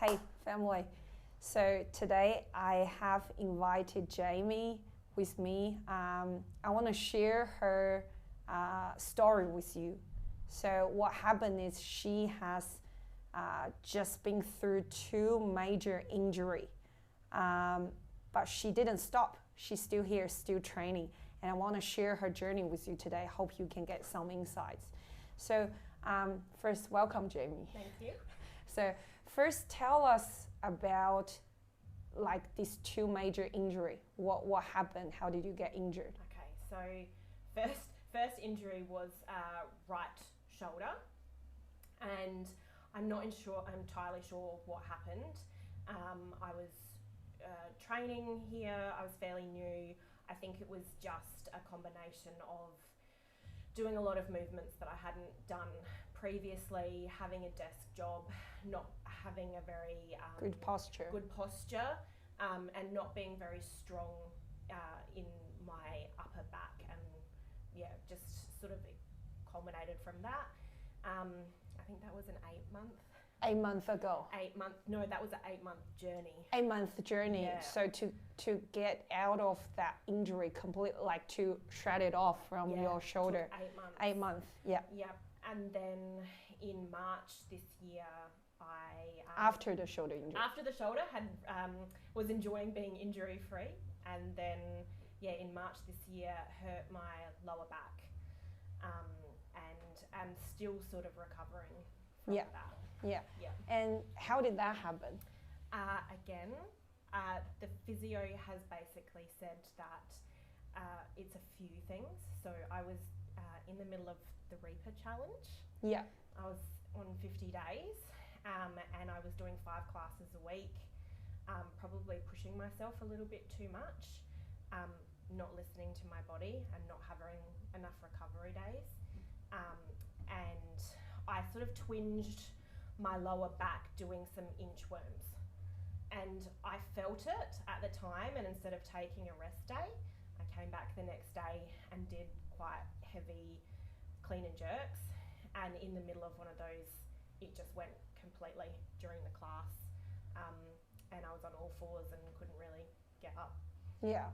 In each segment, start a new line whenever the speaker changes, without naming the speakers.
Hey, family. So today I have invited Jaime with me. I want to share her story with you. So what happened is she has just been through two major injury, but she didn't stop. She's still here, still training, and I want to share her journey with you today. Hope you can get some insights. So first, welcome, Jaime.
Thank you.
So first, tell us about like these two major injury. What happened? How did you get injured?
Okay, so first injury was right shoulder, and I'm not entirely sure what happened. I was training here. I was fairly new. I think it was just a combination of doing a lot of movements that I hadn't done previously, having a desk job, not having a very
Good posture.
And not being very strong in my upper back, and just sort of culminated from that. I think that was an 8 month.
8 months ago.
No, that was an 8 month journey.
8 month journey.
Yeah.
So to get out of that injury completely, like to shred it off from your shoulder.
Took 8 months.
8 months. Yeah.
Yeah, and then in March this year,
after the shoulder injury.
After the shoulder, was enjoying being injury free, and then in March this year hurt my lower back, and I'm still sort of recovering from that.
Yeah.
Yeah.
And how did that happen?
Again, the physio has basically said that it's a few things. So I was in the middle of the Reaper challenge.
Yeah.
I was on 50 days, and I was doing 5 classes a week, probably pushing myself a little bit too much, not listening to my body and not having enough recovery days. And I sort of twinged my lower back doing some inchworms. And I felt it at the time, and instead of taking a rest day, I came back the next day and did quite heavy clean and jerks. And in the middle of one of those, it just went completely during the class. And I was on all fours and couldn't really get up.
Yeah.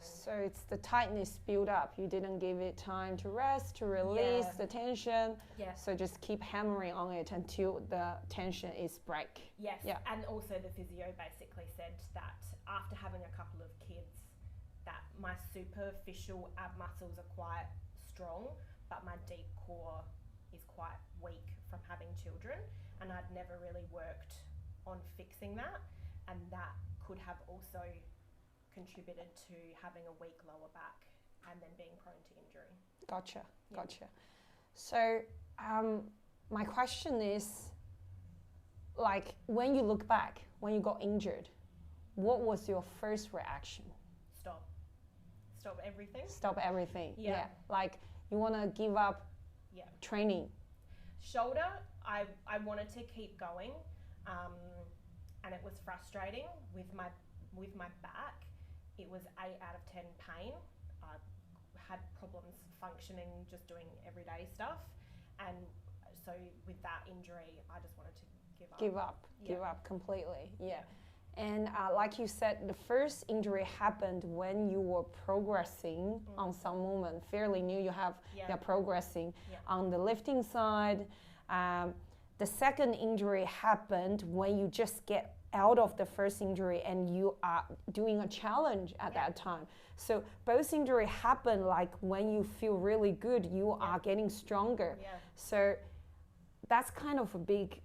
So it's the tightness built up. You didn't give it time to rest, to release the tension.
Yeah.
So just keep hammering on it until the tension is break.
Yes.
Yeah.
And also the physio basically said that after having a couple of kids, that my superficial ab muscles are quite strong, but my deep core is quite weak from having children, and I'd never really worked on fixing that, and that could have also contributed to having a weak lower back and then being prone to injury.
Gotcha. So my question is, like, when you look back, when you got injured, what was your first reaction?
Stop everything.
Stop everything.
Yeah.
Like you want to give up training.
Shoulder, I wanted to keep going, and it was frustrating with my back. It was 8 out of 10 pain. I had problems functioning, just doing everyday stuff, and so with that injury, I just wanted to give up.
Give up completely. Yeah. And like you said, the first injury happened when you were progressing on some movement, fairly new. You're progressing on the lifting side. The second injury happened when you just get out of the first injury and you are doing a challenge at that time. So both injuries happen like when you feel really good, you are getting stronger.
Yeah.
So that's kind of a big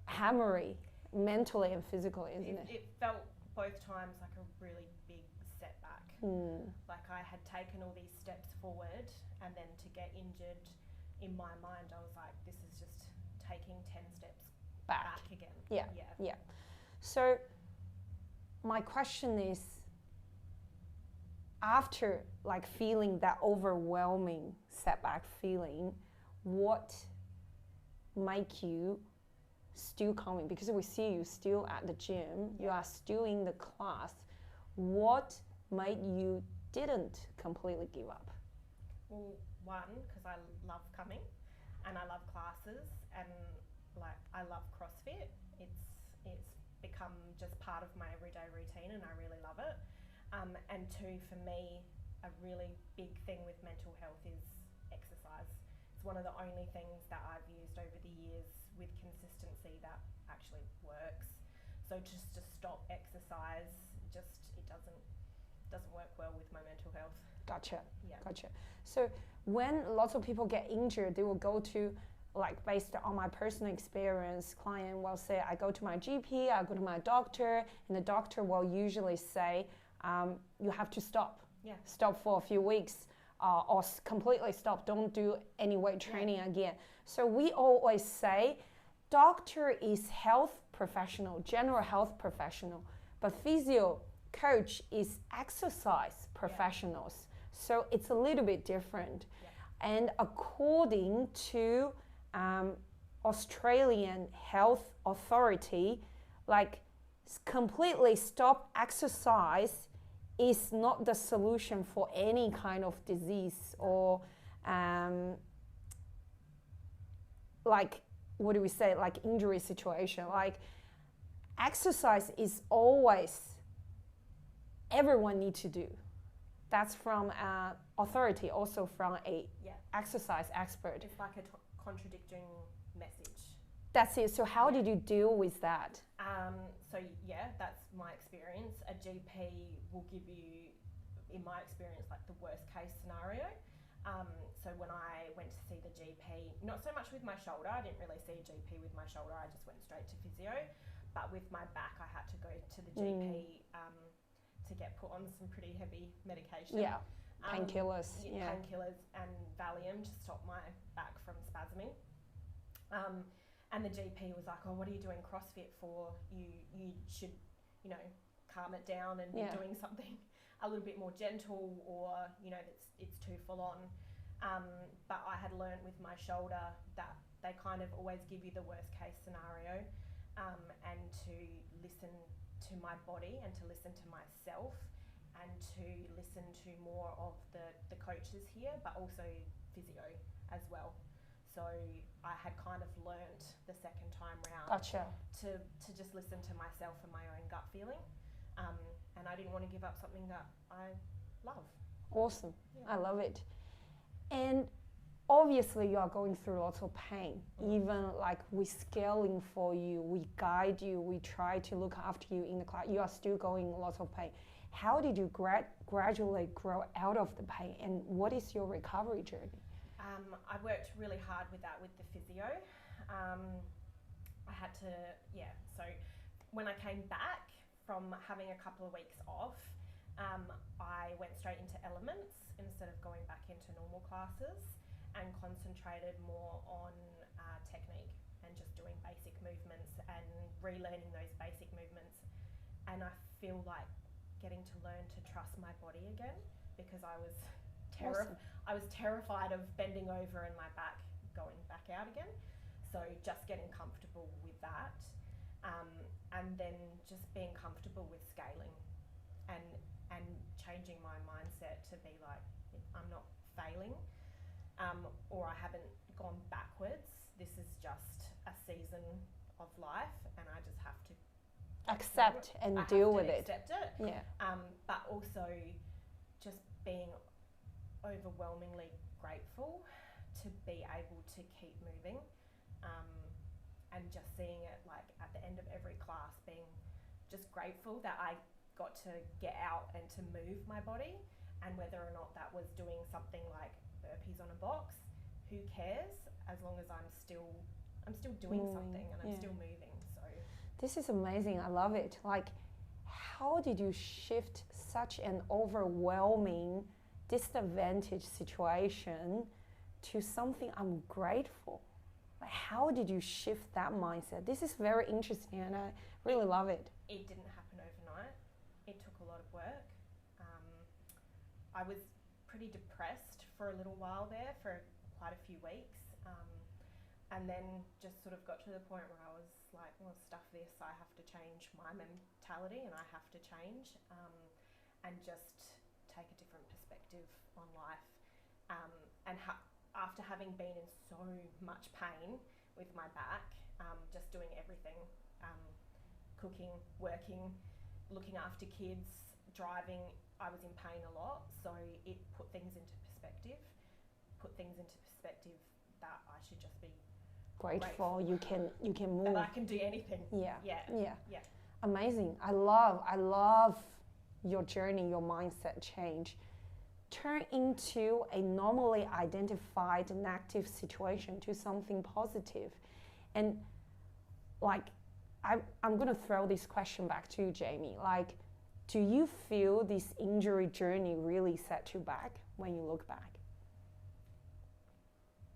hammering mentally and physically, isn't it?
It felt both times like a really big setback. Like I had taken all these steps forward, and then to get injured, in my mind I was like, this is just taking 10 steps back again.
Yeah. So my question is, after like feeling that overwhelming setback feeling, what make you still coming? Because we see you still at the gym, you are still in the class. What made you didn't completely give up?
Well, one, because I love coming and I love classes, and like I love CrossFit. It's it's become just part of my everyday routine, and I really love it. And two, for me, a really big thing with mental health is exercise. It's one of the only things that I've used over the years with consistency that actually works. So just to stop exercise, it doesn't work well with my mental health.
Gotcha.
Yeah.
Gotcha. So when lots of people get injured, they will go to, like, based on my personal experience, client will say, I go to my GP, I go to my doctor, and the doctor will usually say, you have to stop.
Yeah.
Stop for a few weeks, or completely stop. Don't do any weight training again. So we always say, doctor is health professional, general health professional, but physio coach is exercise professionals. So it's a little bit different. Yeah. And according to Australian Health Authority, like, completely stop exercise is not the solution for any kind of disease or like, what do we say, like injury situation. Like, exercise is always everyone need to do. That's from authority, also from a exercise expert.
It's like a contradicting message.
That's it. So how did you deal with that?
So that's my experience. A GP will give you, in my experience, like the worst case scenario. So when I went to see the GP, not so much with my shoulder, I didn't really see a GP with my shoulder, I just went straight to physio. But with my back, I had to go to the GP to get put on some pretty heavy medication.
Yeah, painkillers.
Painkillers and Valium to stop my back from spasming. And the GP was like, oh, what are you doing CrossFit for? You should, calm it down and be doing something a little bit more gentle, or, it's too full on. But I had learned with my shoulder that they kind of always give you the worst case scenario, and to listen to my body and to listen to myself and to listen to more of the coaches here, but also physio as well. So I had kind of learnt the second time round to just listen to myself and my own gut feeling. And I didn't want to give up something that I love.
Awesome. Yeah. I love it. And obviously you are going through lots of pain. Even like we scaling for you, we guide you, we try to look after you in the class, you are still going lots of pain. How did you gradually grow out of the pain, and what is your recovery journey?
I worked really hard with that with the physio. I had to, so when I came back from having a couple of weeks off, I went straight into elements instead of going back into normal classes, and concentrated more on technique and just doing basic movements and relearning those basic movements. And I feel like getting to learn to trust my body again, because I was terrified of bending over and my back going back out again. So just getting comfortable with that, and then just being comfortable with scaling, and changing my mindset to be like, I'm not failing, or I haven't gone backwards. This is just a season of life, and I just have to
accept and deal with it.
Accept it. Yeah. But also just being overwhelmingly grateful to be able to keep moving, and just seeing it like at the end of every class, being just grateful that I got to get out and to move my body, and whether or not that was doing something like burpees on a box, who cares, as long as I'm still doing something and I'm still moving. So
this is amazing. I love it. Like, how did you shift such an overwhelming disadvantaged situation to something I'm grateful? Like, how did you shift that mindset? This is very interesting, and I really love it.
It didn't happen overnight. It took a lot of work. I was pretty depressed for a little while there, for quite a few weeks, and then just sort of got to the point where I was like, well, stuff this, I have to change my mentality, and I have to change, and just take a different perspective on life. After having been in so much pain with my back, just doing everything cooking, working, looking after kids, driving. I was in pain a lot, so it put things into perspective. That I should just be
Grateful you can move.
that I can do anything.
Yeah.
Yeah.
Amazing. I love your journey, your mindset change. Turn into a normally identified negative situation to something positive. And like, I'm going to throw this question back to you, Jaime. Like, do you feel this injury journey really set you back when you look back?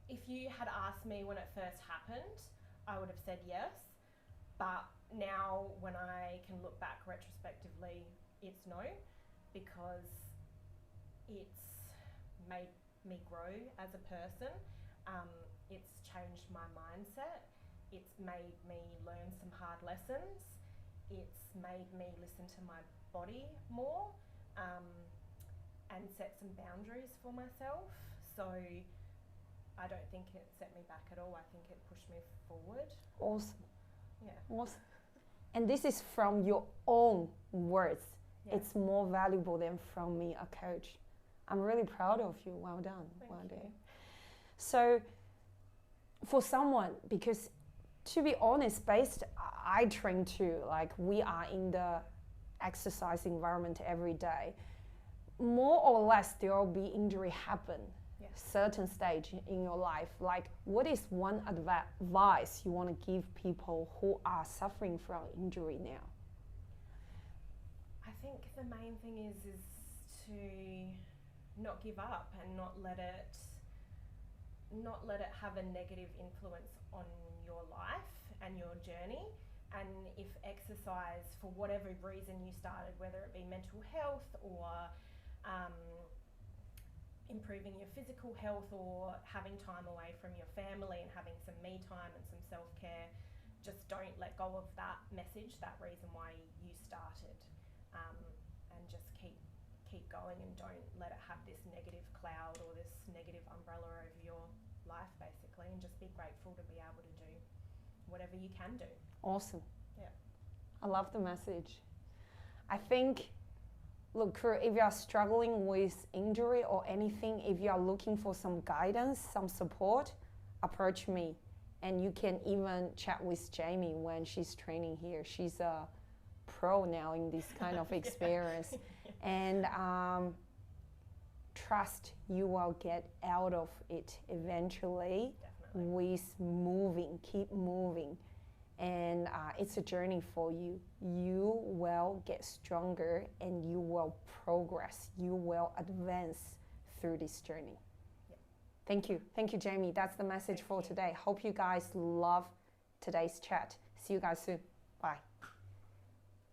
If you had asked me when it first happened, I would have said yes. But now when I can look back retrospectively, it's no, because it's made me grow as a person. It's changed my mindset. It's made me learn some hard lessons. It's made me listen to my body more, and set some boundaries for myself. So I don't think it set me back at all. I think it pushed me forward.
Awesome.
Yeah.
Awesome. And this is from your own words.
Yeah.
It's more valuable than from me, a coach. I'm really proud of you. Well done.
Thank you.
So for someone, because to be honest, I train too, like we are in the exercise environment every day. More or less there will be injury happen.
Yes.
Certain stage in your life. Like, what is one advice you want to give people who are suffering from injury now?
I think the main thing is to not give up and not let it have a negative influence on your life and your journey. And if exercise, for whatever reason you started, whether it be mental health or improving your physical health or having time away from your family and having some me time and some self-care, just don't let go of that message, that reason why you started, and just keep going, and don't let it have this negative cloud or this negative umbrella over your life, basically, and just be grateful to be able to do whatever you can do.
Awesome.
Yeah.
I love the message. I think, look, if you are struggling with injury or anything, if you are looking for some guidance, some support, approach me. And you can even chat with Jaime when she's training here. She's a pro now in this kind of experience. And trust you will get out of it eventually.
Definitely.
With moving, keep moving. And it's a journey for you. You will get stronger and you will progress. You will advance through this journey.
Yeah.
Thank you. Thank you, Jaime. That's the message for today. Hope you guys love today's chat. See you guys soon. Bye.